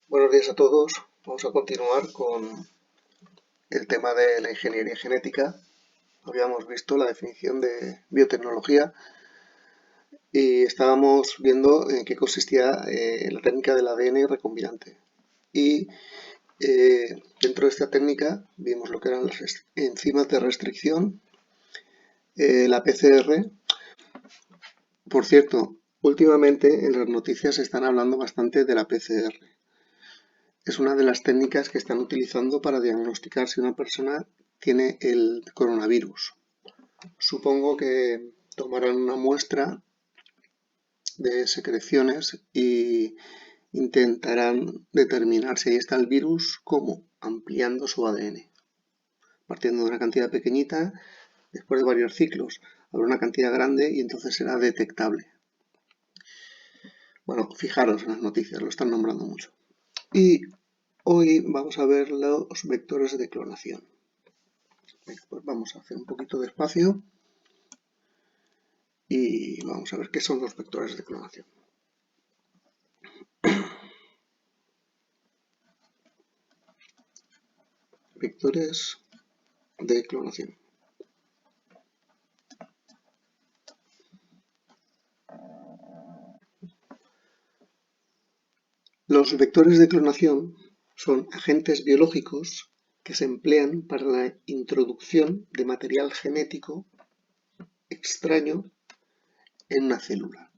Buenos días a todos. Vamos a continuar con el tema de la ingeniería genética. Habíamos visto la definición de biotecnología y estábamos viendo en qué consistía la técnica del ADN recombinante. Y dentro de esta técnica vimos lo que eran las enzimas de restricción, la PCR. Por cierto, últimamente en las noticias se están hablando bastante de la PCR. Es una de las técnicas que están utilizando para diagnosticar si una persona tiene el coronavirus. Supongo que tomarán una muestra de secreciones y intentarán determinar si ahí está el virus, ¿cómo? Ampliando su ADN. Partiendo de una cantidad pequeñita, después de varios ciclos, habrá una cantidad grande y entonces será detectable. Bueno, fijaros en las noticias, lo están nombrando mucho. Y hoy vamos a ver los vectores de clonación. Pues vamos a hacer un poquito de espacio y vamos a ver qué son los vectores de clonación. Vectores de clonación. Los vectores de clonación son agentes biológicos que se emplean para la introducción de material genético extraño en una célula.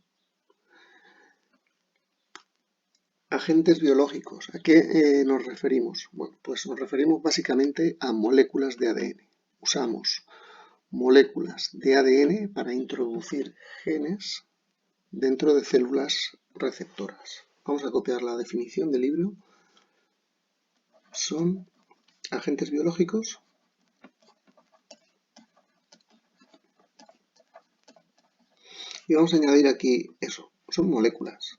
Agentes biológicos, ¿a qué nos referimos? Bueno, pues nos referimos básicamente a moléculas de ADN. Usamos moléculas de ADN para introducir genes dentro de células receptoras. Vamos a copiar la definición del libro. Son agentes biológicos y vamos a añadir aquí eso, son moléculas.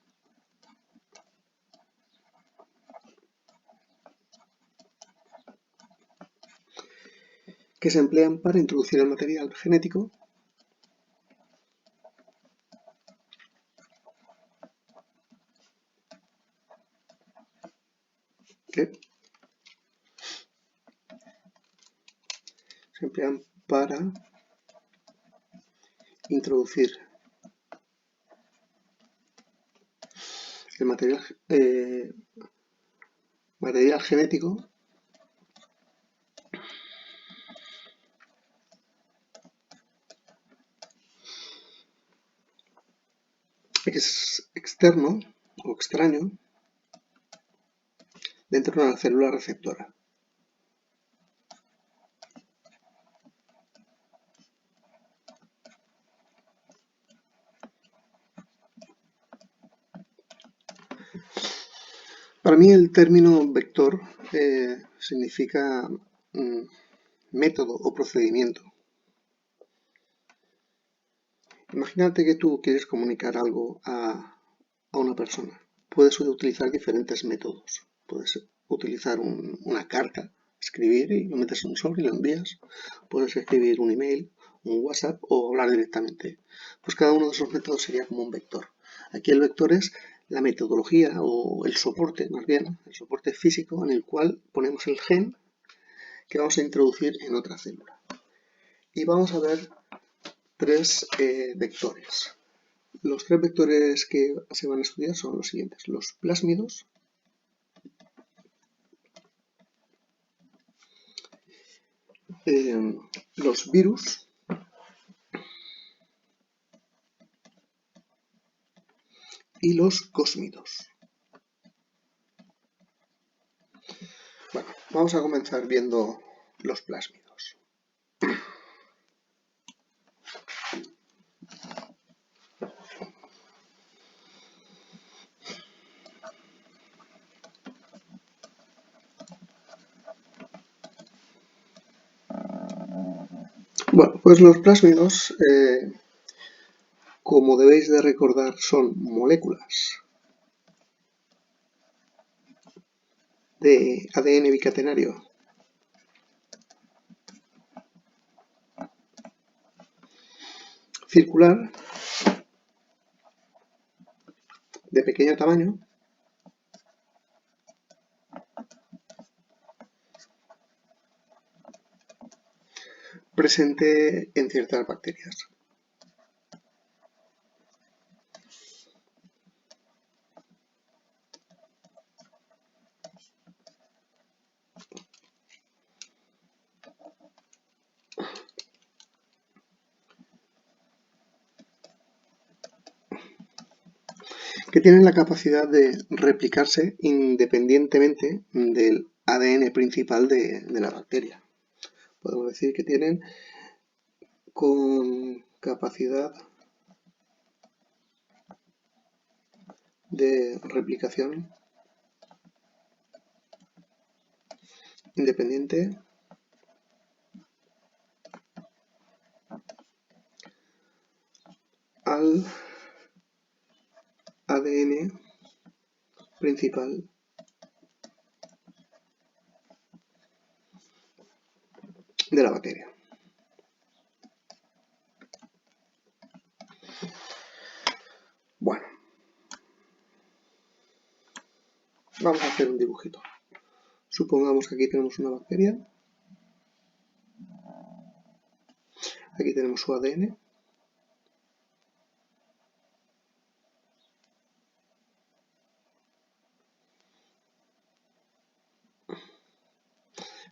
Que se emplean para introducir el material genético que se emplean para introducir el material genético que es externo o extraño dentro de una célula receptora. Para mí el término vector significa método o procedimiento. Imagínate que tú quieres comunicar algo a una persona. Puedes utilizar diferentes métodos. Puedes utilizar una carta, escribir y lo metes en un sobre y lo envías. Puedes escribir un email, un WhatsApp o hablar directamente. Pues cada uno de esos métodos sería como un vector. Aquí el vector es la metodología o el soporte, más bien, el soporte físico en el cual ponemos el gen que vamos a introducir en otra célula. Y vamos a ver tres vectores. Los tres vectores que se van a estudiar son los siguientes: los plásmidos, los virus y los cósmidos. Bueno, vamos a comenzar viendo los plásmidos. Bueno, pues los plásmidos, como debéis de recordar, son moléculas de ADN bicatenario circular de pequeño tamaño presente en ciertas bacterias. Que tienen la capacidad de replicarse independientemente del ADN principal de la bacteria. Podemos decir que tienen con capacidad de replicación independiente al ADN principal de la bacteria. Bueno, vamos a hacer un dibujito. Supongamos que aquí tenemos una bacteria. Aquí tenemos su ADN.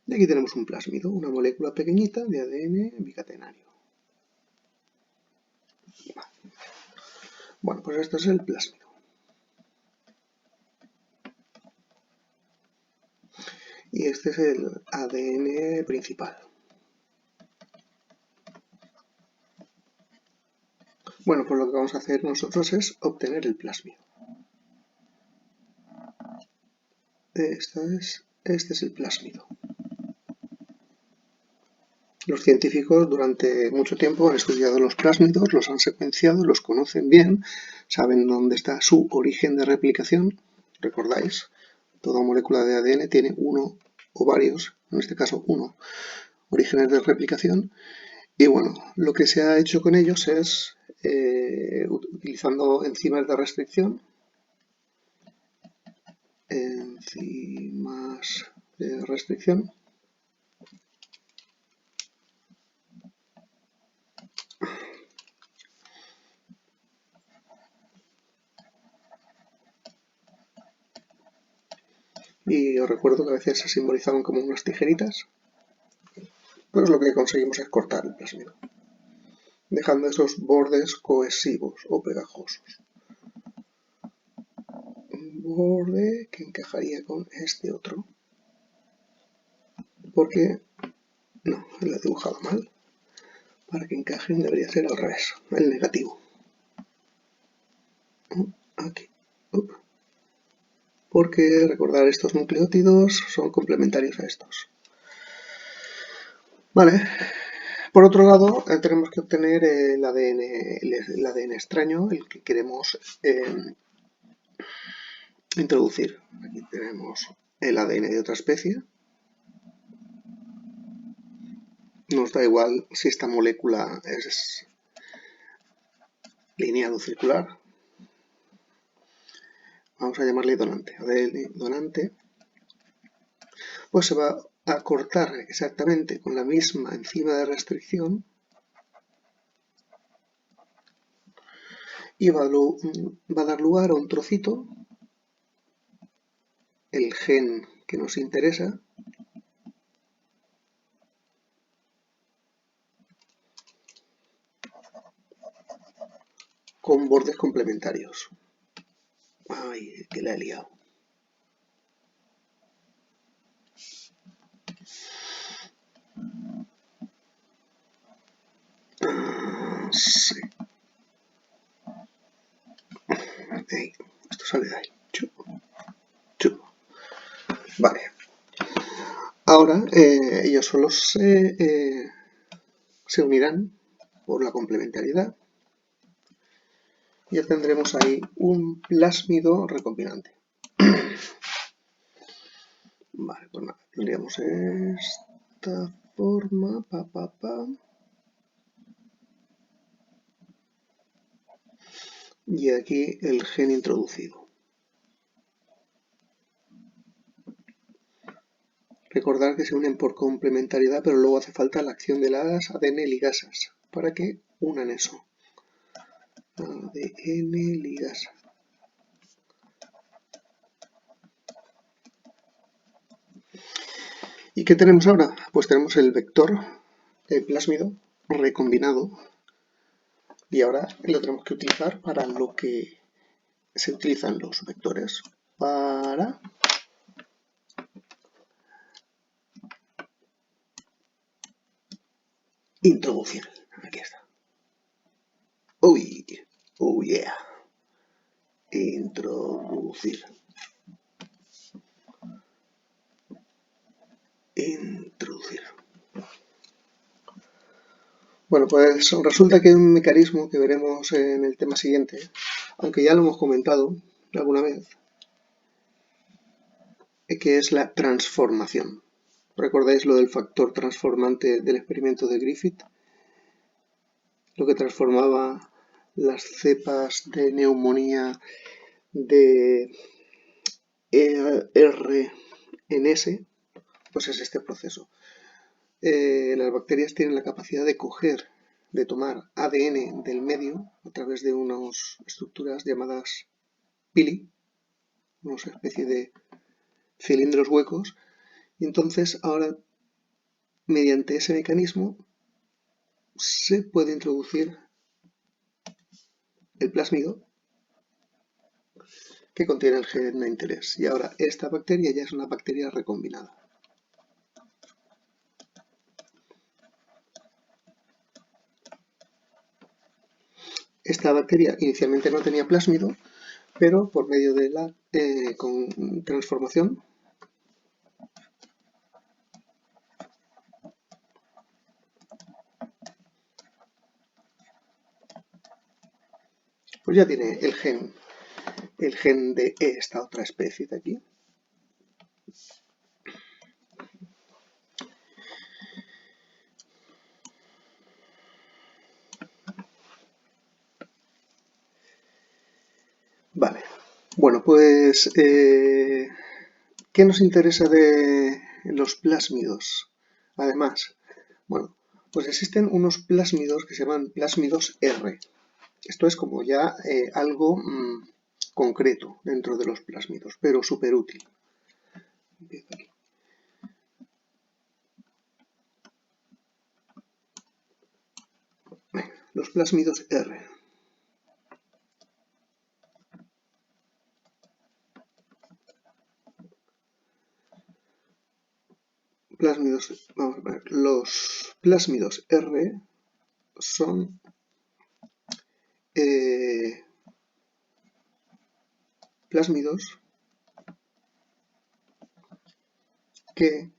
Y aquí tenemos un plásmido, una molécula pequeñita de ADN bicatenario. Bueno, pues esto es el plásmido. Y este es el ADN principal. Bueno, pues lo que vamos a hacer nosotros es obtener el plásmido. Este es el plásmido. Los científicos durante mucho tiempo han estudiado los plásmidos, los han secuenciado, los conocen bien, saben dónde está su origen de replicación. ¿Recordáis? Toda molécula de ADN tiene uno o varios, en este caso uno, orígenes de replicación. Y bueno, lo que se ha hecho con ellos es, utilizando enzimas de restricción, y os recuerdo que a veces se simbolizaban como unas tijeritas, pues lo que conseguimos es cortar el plásmido, dejando esos bordes cohesivos o pegajosos. Un borde que encajaría con este otro, porque no, lo he dibujado mal. Para que encajen debería ser al revés, el negativo. Aquí. Porque recordar, estos nucleótidos son complementarios a estos. Vale. Por otro lado, tenemos que obtener el ADN extraño, el que queremos introducir. Aquí tenemos el ADN de otra especie. Nos da igual si esta molécula es lineal o circular. Vamos a llamarle donante. ADN donante. Pues se va a cortar exactamente con la misma enzima de restricción y va a dar lugar a un trocito, el gen que nos interesa, con bordes complementarios. Ay, que la he liado. Sí. Hey, esto sale de ahí. Vale. Ahora ellos solo se unirán por la complementariedad. Ya tendremos ahí un plásmido recombinante. Vale, pues nada, tendríamos esta forma, y aquí el gen introducido. Recordar que se unen por complementariedad, pero luego hace falta la acción de las ADN ligasas para que unan eso. ADN ligasa. ¿Y qué tenemos ahora? Pues tenemos el vector, el plásmido recombinado, y ahora lo tenemos que utilizar para lo que se utilizan los vectores, para introducir. Aquí está. Uy, oh yeah. Introducir. Introducir. Bueno, pues resulta que hay un mecanismo que veremos en el tema siguiente, aunque ya lo hemos comentado alguna vez, que es la transformación. ¿Recordáis lo del factor transformante del experimento de Griffith? Lo que transformaba las cepas de neumonía de R en S, pues es este proceso. Las bacterias tienen la capacidad de coger, de tomar ADN del medio a través de unas estructuras llamadas pili, una especie de cilindros huecos, y entonces ahora mediante ese mecanismo se puede introducir el plásmido que contiene el gen de interés. Y ahora esta bacteria ya es una bacteria recombinada. Esta bacteria inicialmente no tenía plásmido, pero por medio de la transformación pues ya tiene el gen de esta otra especie de aquí. Vale, bueno, pues ¿qué nos interesa de los plásmidos? Además, bueno, pues existen unos plásmidos que se llaman plásmidos R. Esto es como ya algo concreto dentro de los plásmidos, pero súper útil. Empiezo aquí. Los plásmidos R. Plásmidos, vamos a ver, los plásmidos R son plásmidos que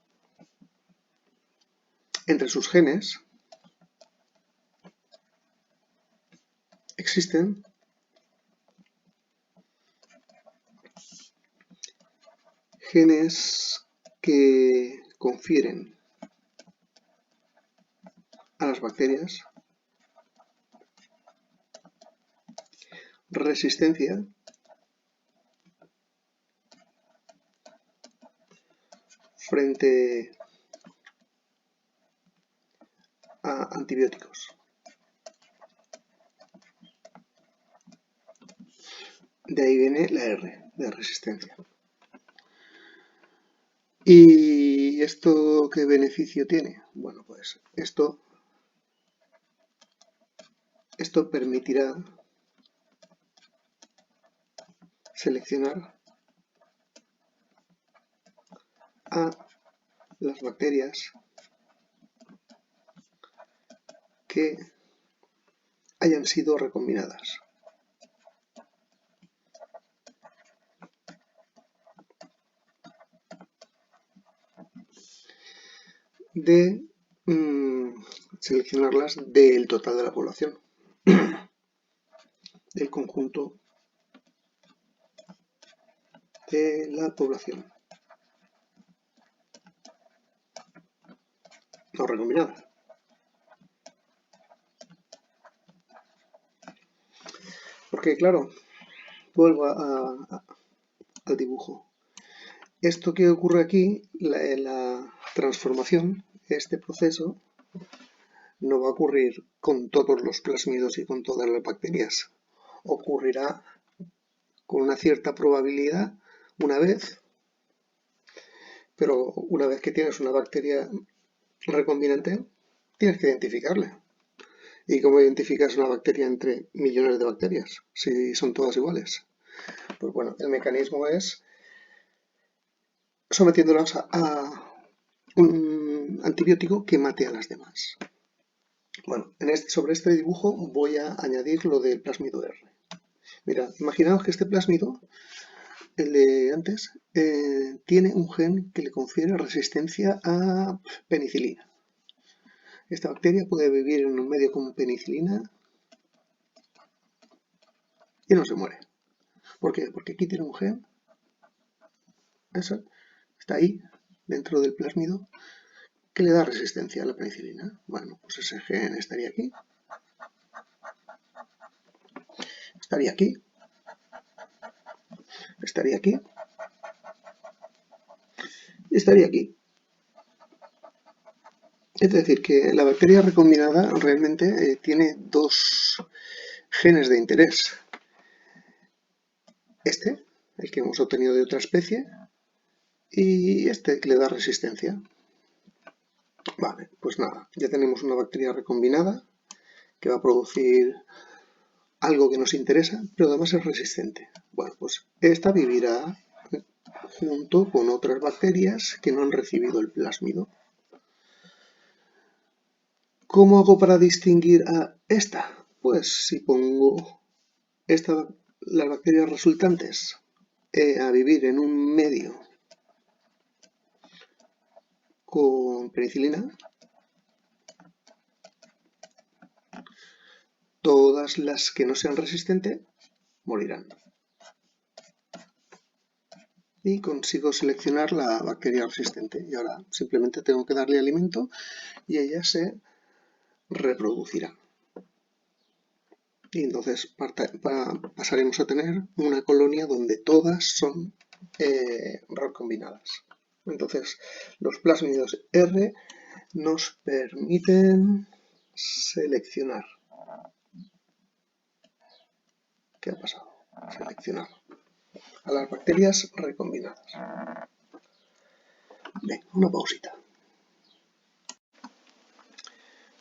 entre sus genes existen genes que confieren a las bacterias resistencia frente a antibióticos. De ahí viene la R, de resistencia. ¿Y esto qué beneficio tiene? Bueno, pues esto permitirá seleccionar a las bacterias que hayan sido recombinadas. De seleccionarlas del total de la población, del conjunto de la población no recombinada. Porque claro, vuelvo al dibujo. Esto que ocurre aquí, la transformación, este proceso, no va a ocurrir con todos los plásmidos y con todas las bacterias. Ocurrirá con una cierta probabilidad una vez, pero una vez que tienes una bacteria recombinante, tienes que identificarla. ¿Y cómo identificas una bacteria entre millones de bacterias si son todas iguales? Pues bueno, el mecanismo es sometiéndolas a un antibiótico que mate a las demás. Bueno, sobre este dibujo voy a añadir lo del plásmido R. Mira, imaginaos que este plásmido, el de antes, tiene un gen que le confiere resistencia a penicilina. Esta bacteria puede vivir en un medio con penicilina y no se muere. ¿Por qué? Porque aquí tiene un gen, eso, está ahí, dentro del plásmido, que le da resistencia a la penicilina. Bueno, pues ese gen estaría aquí, estaría aquí, estaría aquí y estaría aquí. Es decir, que la bacteria recombinada realmente tiene dos genes de interés. Este, el que hemos obtenido de otra especie, y este que le da resistencia. Vale, pues nada, ya tenemos una bacteria recombinada que va a producir algo que nos interesa, pero además es resistente. Bueno, pues esta vivirá junto con otras bacterias que no han recibido el plásmido. ¿Cómo hago para distinguir a esta? Pues si pongo las bacterias resultantes a vivir en un medio con penicilina, todas las que no sean resistentes morirán. Y consigo seleccionar la bacteria resistente. Y ahora simplemente tengo que darle alimento y ella se reproducirá. Y entonces pasaremos a tener una colonia donde todas son recombinadas. Entonces, los plásmidos R nos permiten seleccionar. ¿Qué ha pasado? Seleccionar a las bacterias recombinadas. Venga, una pausita.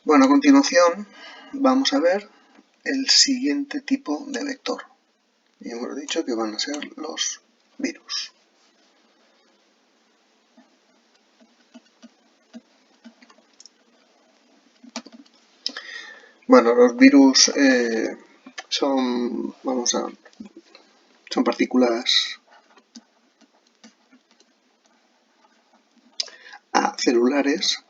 Bueno, a continuación vamos a ver el siguiente tipo de vector. Y hemos dicho que van a ser los virus. Bueno, los virus son partículas acelulares,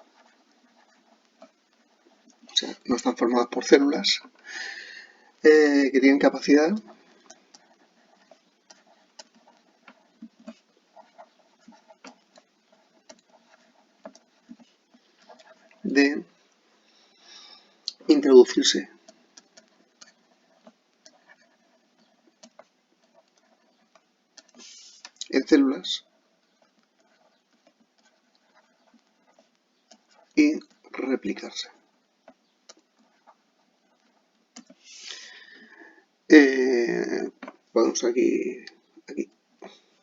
o sea, no están formadas por células, que tienen capacidad de introducirse en células y replicarse. Vamos aquí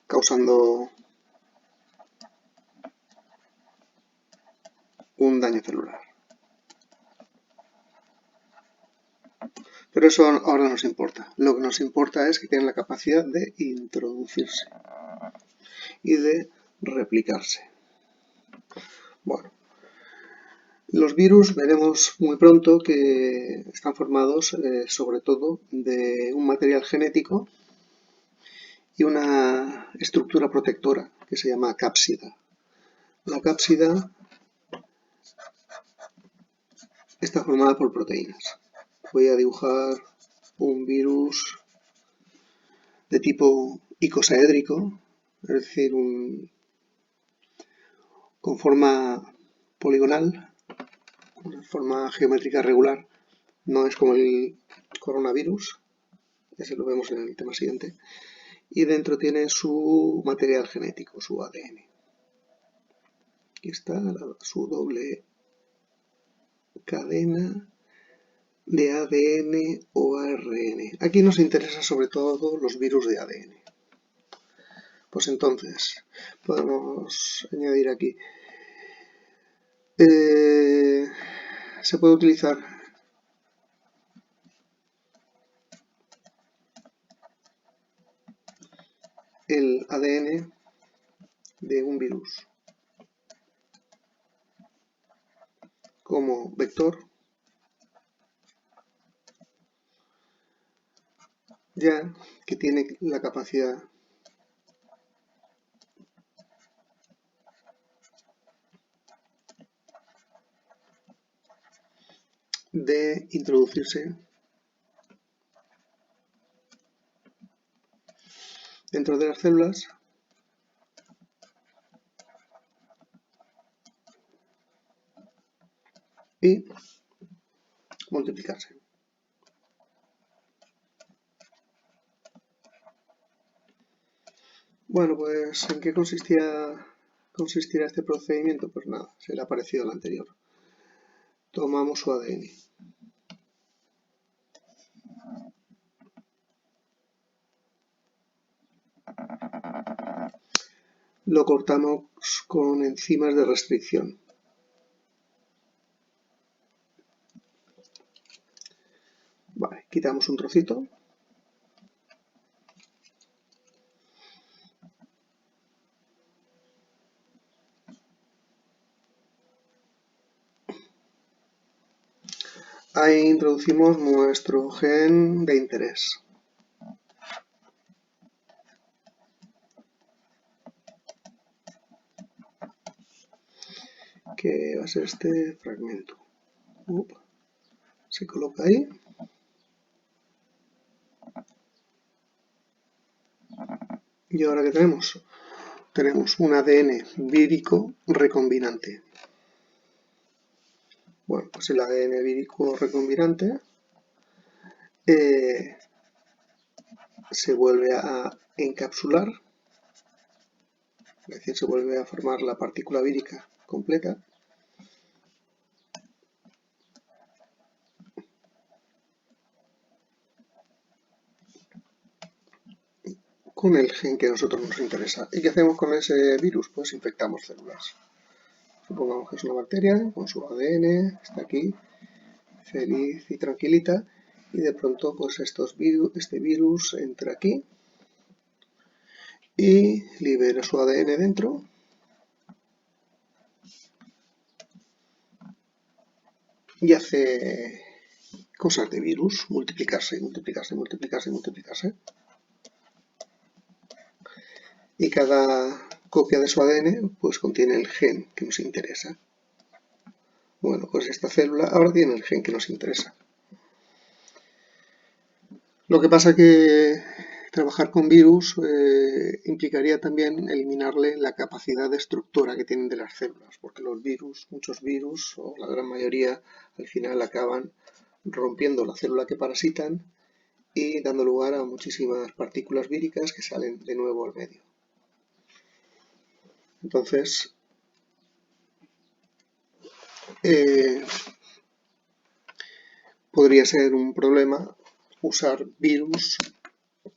causando un daño celular. Pero eso ahora no nos importa. Lo que nos importa es que tienen la capacidad de introducirse y de replicarse. Bueno, los virus veremos muy pronto que están formados sobre todo de un material genético y una estructura protectora que se llama cápsida. La cápsida está formada por proteínas. Voy a dibujar un virus de tipo icosaédrico, es decir, con forma poligonal, una forma geométrica regular. No es como el coronavirus, ese lo vemos en el tema siguiente. y dentro tiene su material genético, su ADN. Aquí está su doble cadena de ADN o ARN. Aquí nos interesa sobre todo los virus de ADN. Pues entonces podemos añadir aquí. Se puede utilizar el ADN de un virus como vector, ya que tiene la capacidad de introducirse dentro de las células y multiplicarse. Bueno, pues ¿en qué consistirá este procedimiento? Pues nada, será parecido al anterior. Tomamos su ADN. Lo cortamos con enzimas de restricción. Vale, quitamos un trocito. Ahí introducimos nuestro gen de interés. Que va a ser este fragmento. Se coloca ahí. ¿Y ahora qué tenemos? Tenemos un ADN vírico recombinante. Bueno, pues el ADN vírico recombinante se vuelve a encapsular, es decir, se vuelve a formar la partícula vírica completa. Con el gen que a nosotros nos interesa. ¿Y qué hacemos con ese virus? Pues infectamos células. Supongamos que es una bacteria con su ADN, está aquí, feliz y tranquilita, y de pronto pues este virus entra aquí y libera su ADN dentro y hace cosas de virus, multiplicarse, multiplicarse, multiplicarse, multiplicarse. Y cada copia de su ADN pues contiene el gen que nos interesa. Bueno, pues esta célula ahora tiene el gen que nos interesa. Lo que pasa que trabajar con virus implicaría también eliminarle la capacidad destructora que tienen de las células, porque los virus, muchos virus, o la gran mayoría, al final acaban rompiendo la célula que parasitan y dando lugar a muchísimas partículas víricas que salen de nuevo al medio. Entonces, podría ser un problema usar virus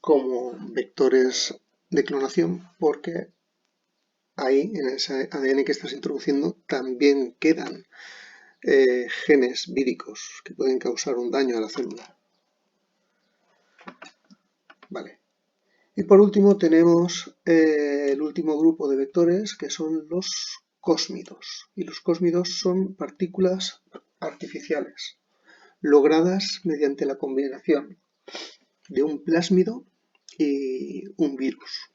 como vectores de clonación, porque ahí, en ese ADN que estás introduciendo, también quedan genes víricos que pueden causar un daño a la célula. Vale. Y por último tenemos el último grupo de vectores, que son los cósmidos. Y los cósmidos son partículas artificiales, logradas mediante la combinación de un plásmido y un virus.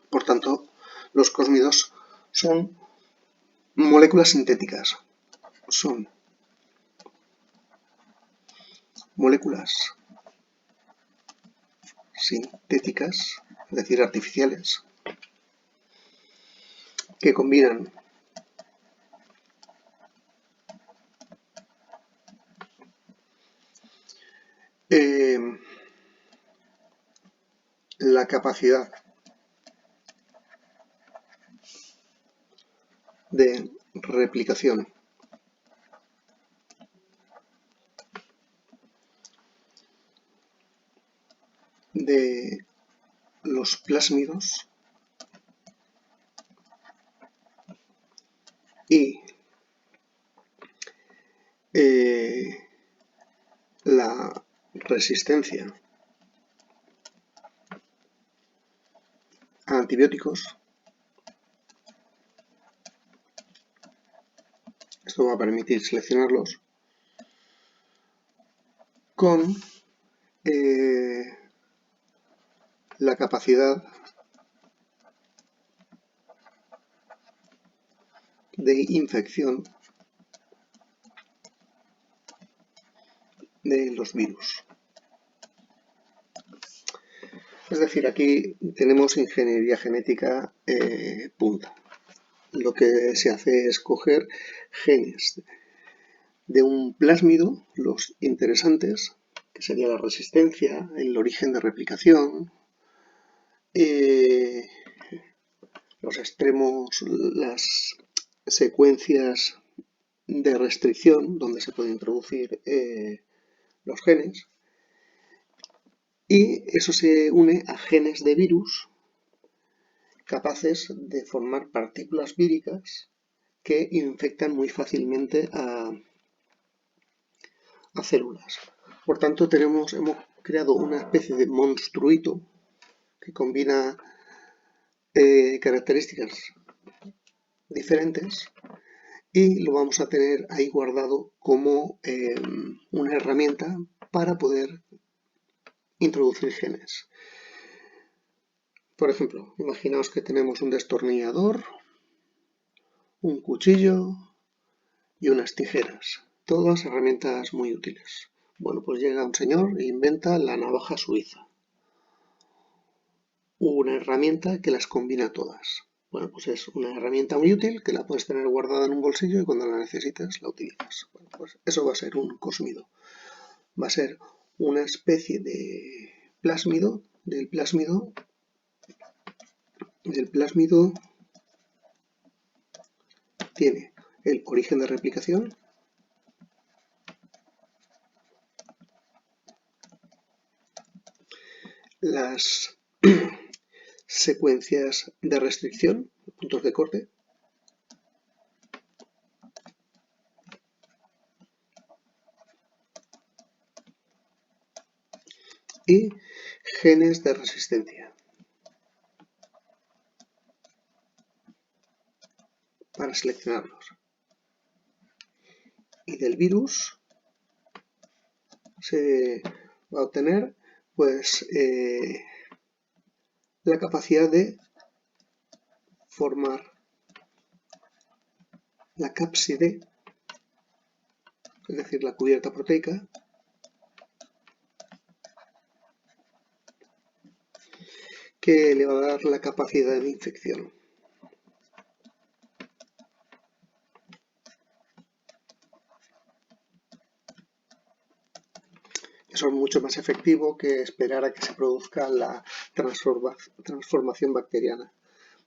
Por tanto, los cósmidos son moléculas sintéticas. Son moléculas sintéticas, es decir, artificiales, que combinan la capacidad de replicación de los plásmidos y la resistencia a antibióticos. Esto va a permitir seleccionarlos con la capacidad de infección de los virus. Es decir, aquí tenemos ingeniería genética punta. Lo que se hace es coger genes de un plásmido, los interesantes, que sería la resistencia, el origen de replicación, los extremos, las secuencias de restricción donde se pueden introducir los genes, y eso se une a genes de virus capaces de formar partículas víricas que infectan muy fácilmente a células. Por tanto, hemos creado una especie de monstruito que combina características diferentes y lo vamos a tener ahí guardado como una herramienta para poder introducir genes. Por ejemplo, imaginaos que tenemos un destornillador, un cuchillo y unas tijeras, todas herramientas muy útiles. Bueno, pues llega un señor e inventa la navaja suiza, una herramienta que las combina todas. Bueno, pues es una herramienta muy útil que la puedes tener guardada en un bolsillo y cuando la necesitas la utilizas. Bueno, pues eso va a ser un cosmido. Va a ser una especie de plásmido, del plásmido tiene el origen de replicación, las secuencias de restricción, puntos de corte, y genes de resistencia para seleccionarlos. Y del virus se va a obtener pues la capacidad de formar la cápside, es decir, la cubierta proteica, que le va a dar la capacidad de infección. Eso es mucho más efectivo que esperar a que se produzca la transformación bacteriana.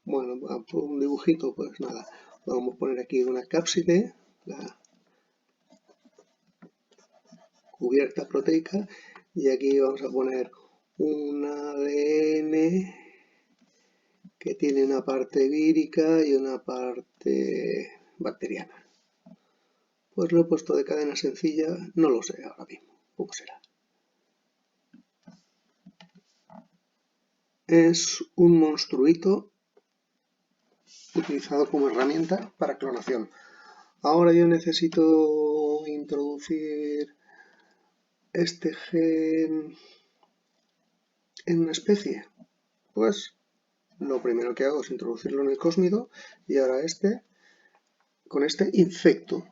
Bueno, por un dibujito, pues nada, vamos a poner aquí una cápside, la cubierta proteica, y aquí vamos a poner un ADN que tiene una parte vírica y una parte bacteriana. Pues lo he puesto de cadena sencilla, no lo sé ahora mismo cómo será. Es un monstruito utilizado como herramienta para clonación. Ahora yo necesito introducir este gen en una especie. Pues lo primero que hago es introducirlo en el cosmido y ahora con este infecto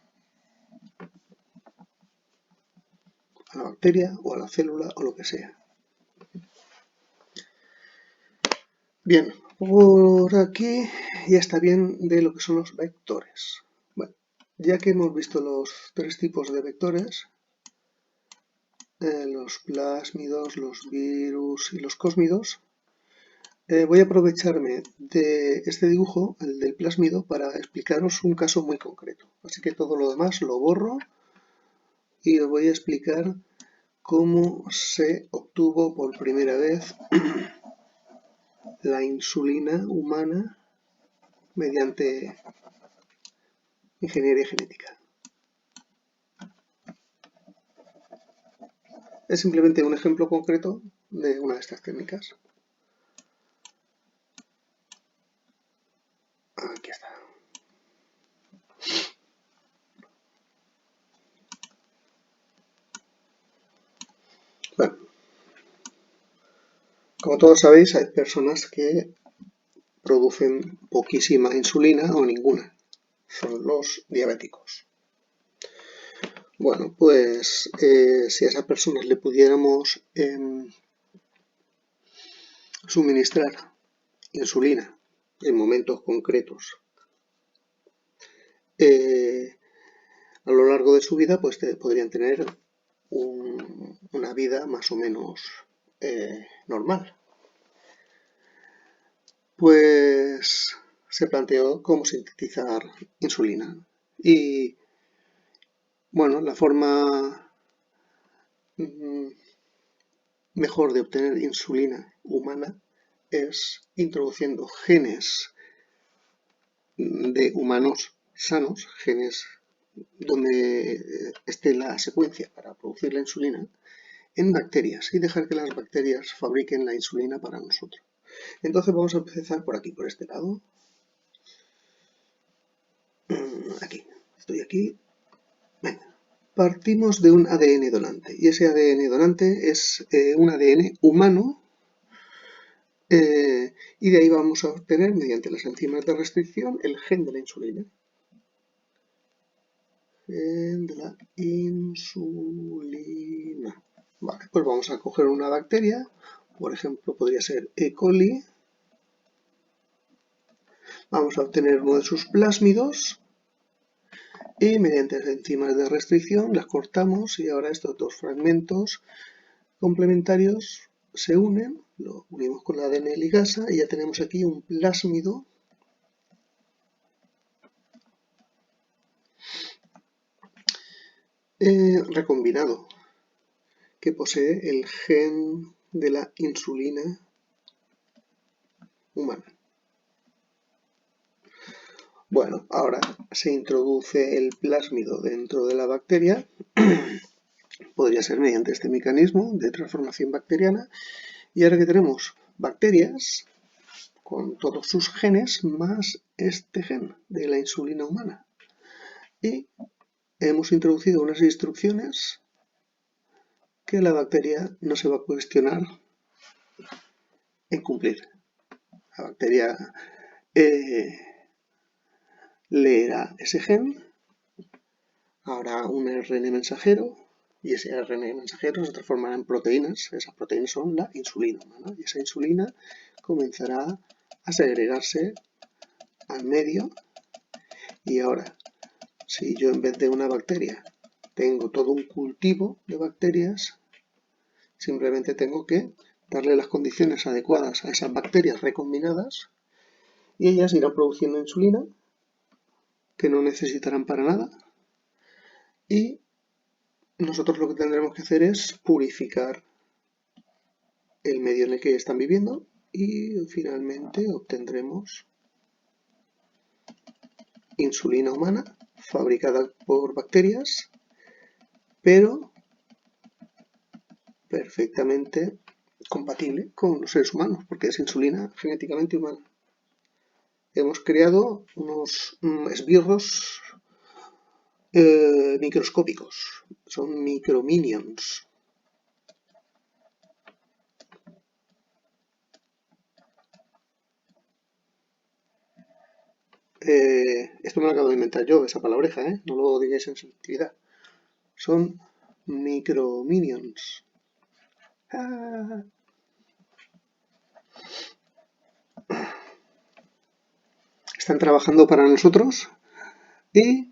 a la bacteria o a la célula o lo que sea. Bien, por aquí ya está bien de lo que son los vectores. Bueno, ya que hemos visto los tres tipos de vectores, los plásmidos, los virus y los cósmidos, voy a aprovecharme de este dibujo, el del plásmido, para explicaros un caso muy concreto. Así que todo lo demás lo borro y os voy a explicar cómo se obtuvo por primera vez la insulina humana mediante ingeniería genética. Es simplemente un ejemplo concreto de una de estas técnicas. Aquí está. Bueno, como todos sabéis, hay personas que producen poquísima insulina o ninguna. Son los diabéticos. Bueno, pues si a esas personas le pudiéramos suministrar insulina en momentos concretos a lo largo de su vida, pues podrían tener una vida más o menos normal. Pues se planteó cómo sintetizar insulina. Y bueno, la forma mejor de obtener insulina humana es introduciendo genes de humanos sanos, genes donde esté la secuencia para producir la insulina, en bacterias y dejar que las bacterias fabriquen la insulina para nosotros. Entonces vamos a empezar por aquí, por este lado. Aquí, estoy aquí. Venga. Partimos de un ADN donante y ese ADN donante es un ADN humano y de ahí vamos a obtener mediante las enzimas de restricción el gen de la insulina. Gen de la insulina. Vale, pues vamos a coger una bacteria, por ejemplo podría ser E. coli. Vamos a obtener uno de sus plásmidos y mediante las enzimas de restricción las cortamos y ahora estos dos fragmentos complementarios se unen, lo unimos con la ADN ligasa y ya tenemos aquí un plásmido recombinado que posee el gen de la insulina humana. Bueno, ahora se introduce el plásmido dentro de la bacteria, podría ser mediante este mecanismo de transformación bacteriana, y ahora que tenemos bacterias con todos sus genes más este gen de la insulina humana. Y hemos introducido unas instrucciones que la bacteria no se va a cuestionar en cumplir. La bacteria leerá ese gen, habrá un ARN mensajero y ese ARN mensajero se transformará en proteínas. Esas proteínas son la insulina humana y esa insulina comenzará a segregarse al medio. Y ahora, si yo en vez de una bacteria tengo todo un cultivo de bacterias, simplemente tengo que darle las condiciones adecuadas a esas bacterias recombinadas y ellas irán produciendo insulina que no necesitarán para nada y nosotros lo que tendremos que hacer es purificar el medio en el que están viviendo y finalmente obtendremos insulina humana fabricada por bacterias, pero perfectamente compatible con los seres humanos, porque es insulina genéticamente humana. Hemos creado unos esbirros microscópicos, son microminions. Esto me lo acabo de inventar yo, esa palabreja, no lo digáis en selectividad. Son microminions. Ah. Están trabajando para nosotros y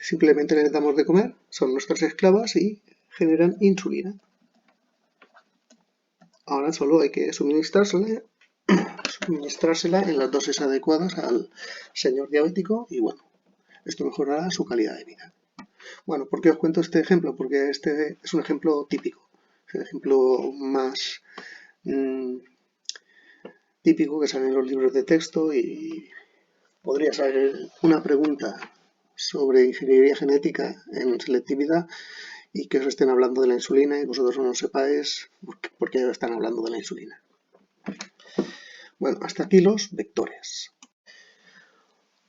simplemente les damos de comer, son nuestras esclavas y generan insulina. Ahora solo hay que suministrársela en las dosis adecuadas al señor diabético y bueno, esto mejorará su calidad de vida. Bueno, ¿por qué os cuento este ejemplo? Porque este es un ejemplo típico, es el ejemplo más típico que sale en los libros de texto y podría ser una pregunta sobre ingeniería genética en selectividad y que os estén hablando de la insulina y vosotros no sepáis por qué están hablando de la insulina. Bueno, hasta aquí los vectores.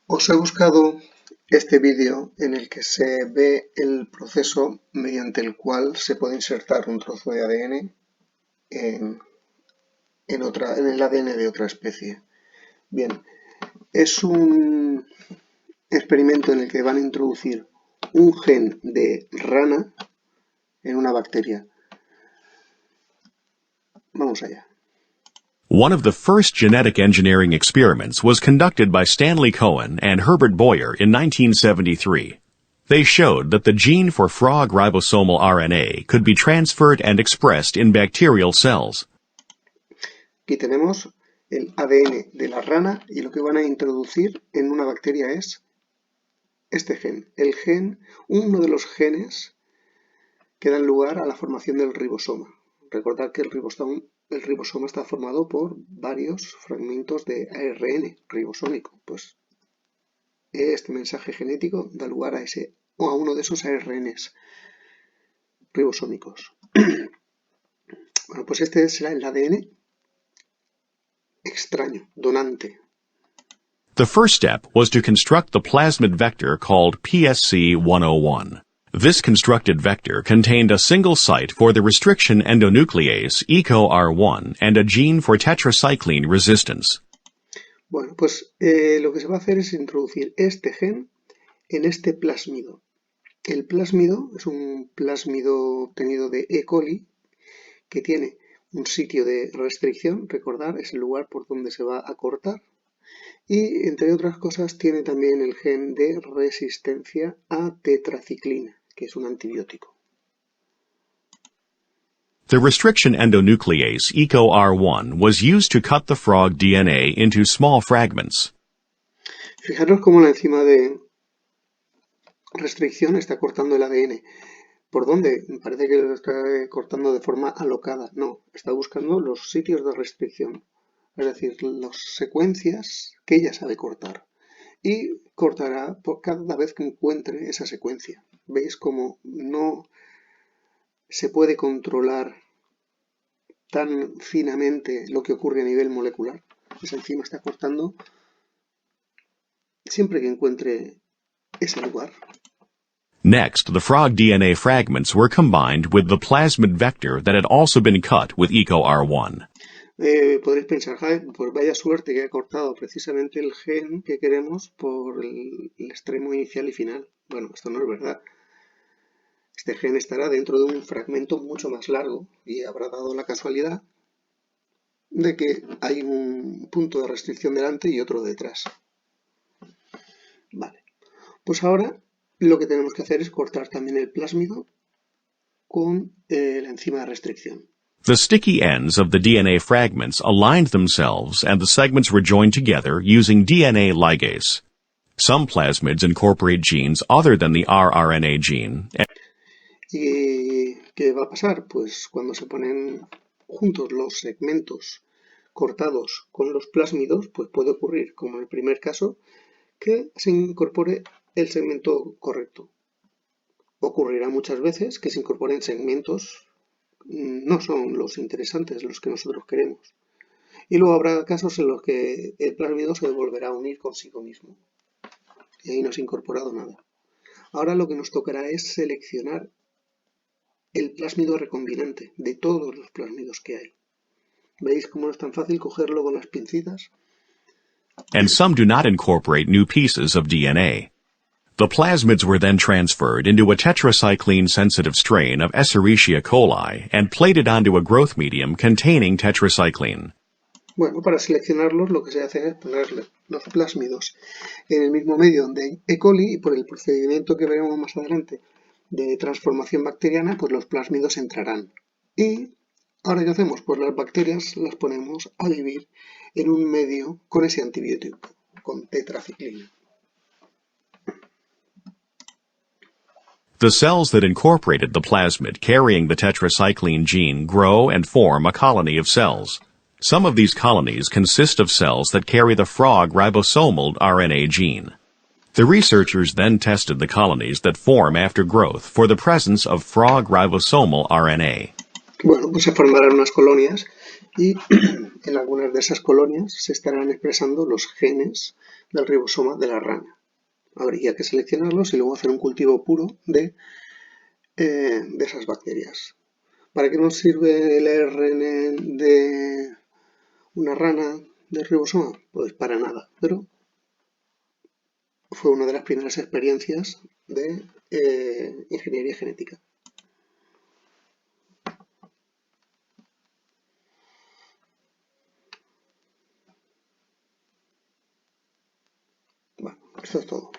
Os he buscado este vídeo en el que se ve el proceso mediante el cual se puede insertar un trozo de ADN en el ADN de otra especie. Bien, es un experimento en el que van a introducir un gen de rana en una bacteria. Vamos allá. One of the first genetic engineering experiments was conducted by Stanley Cohen and Herbert Boyer in 1973. They showed that the gene for frog ribosomal RNA could be transferred and expressed in bacterial cells. Aquí tenemos el ADN de la rana y lo que van a introducir en una bacteria es este gen. Uno de los genes que dan lugar a la formación del ribosoma. Recordad que el ribosoma está formado por varios fragmentos de ARN ribosómico. Pues este mensaje genético da lugar a uno de esos ARNs ribosómicos. Bueno, pues este será el ADN extraño, donante. The first step was to construct the plasmid vector called PSC-101. This constructed vector contained a single site for the restriction endonuclease EcoR1 and a gene for tetracycline resistance. Bueno, pues lo que se va a hacer es introducir este gen en este plásmido. El plásmido es un plásmido obtenido de E. coli que tiene un sitio de restricción, recordar, es el lugar por donde se va a cortar. Y, entre otras cosas, tiene también el gen de resistencia a tetraciclina, que es un antibiótico. The restriction endonuclease EcoR1 was used to cut the frog DNA into small fragments. Fijaros cómo la enzima de restricción está cortando el ADN. ¿Por dónde? Parece que lo está cortando de forma alocada. No, está buscando los sitios de restricción. Es decir, las secuencias que ella sabe cortar. Y cortará por cada vez que encuentre esa secuencia. ¿Veis cómo no se puede controlar tan finamente lo que ocurre a nivel molecular? Esa enzima está cortando siempre que encuentre ese lugar. Next, the frog DNA fragments were combined with the plasmid vector that had also been cut with EcoR1. Podréis pensar, pues vaya suerte que ha cortado precisamente el gen que queremos por el extremo inicial y final. Bueno, esto no es verdad. Este gen estará dentro de un fragmento mucho más largo y habrá dado la casualidad de que hay un punto de restricción delante y otro detrás. Vale, pues ahora lo que tenemos que hacer es cortar también el plásmido con la enzima de restricción. The sticky ends of the DNA fragments aligned themselves and the segments were joined together using DNA ligase. Some plasmids incorporate genes other than the rRNA gene. ¿Y qué va a pasar? Pues cuando se ponen juntos los segmentos cortados con los plásmidos, pues puede ocurrir, como en el primer caso, que se incorpore el segmento correcto. Ocurrirá muchas veces que se incorporen segmentos no son los interesantes, los que nosotros queremos. Y luego habrá casos en los que el plásmido se volverá a unir consigo mismo. Y ahí no se ha incorporado nada. Ahora lo que nos tocará es seleccionar el plásmido recombinante de todos los plásmidos que hay. ¿Veis cómo no es tan fácil cogerlo con las pincitas? And some do not incorporate new pieces of DNA. The plasmids were then transferred into a tetracycline-sensitive strain of Escherichia coli and plated onto a growth medium containing tetracycline. Bueno, para seleccionarlos lo que se hace es ponerle los plásmidos en el mismo medio de E. coli y por el procedimiento que veremos más adelante de transformación bacteriana, pues los plásmidos entrarán. Y ahora, ¿qué hacemos? Pues las bacterias las ponemos a vivir en un medio con ese antibiótico, con tetraciclina. The cells that incorporated the plasmid carrying the tetracycline gene grow and form a colony of cells. Some of these colonies consist of cells that carry the frog ribosomal RNA gene. The researchers then tested the colonies that form after growth for the presence of frog ribosomal RNA. Bueno, pues se formarán unas colonias y en algunas de esas colonias se estarán expresando los genes del ribosoma de la rana. Habría que seleccionarlos y luego hacer un cultivo puro de esas bacterias. ¿Para qué nos sirve el ARN de una rana de ribosoma? Pues para nada, pero fue una de las primeras experiencias de ingeniería genética. Bueno, esto es todo.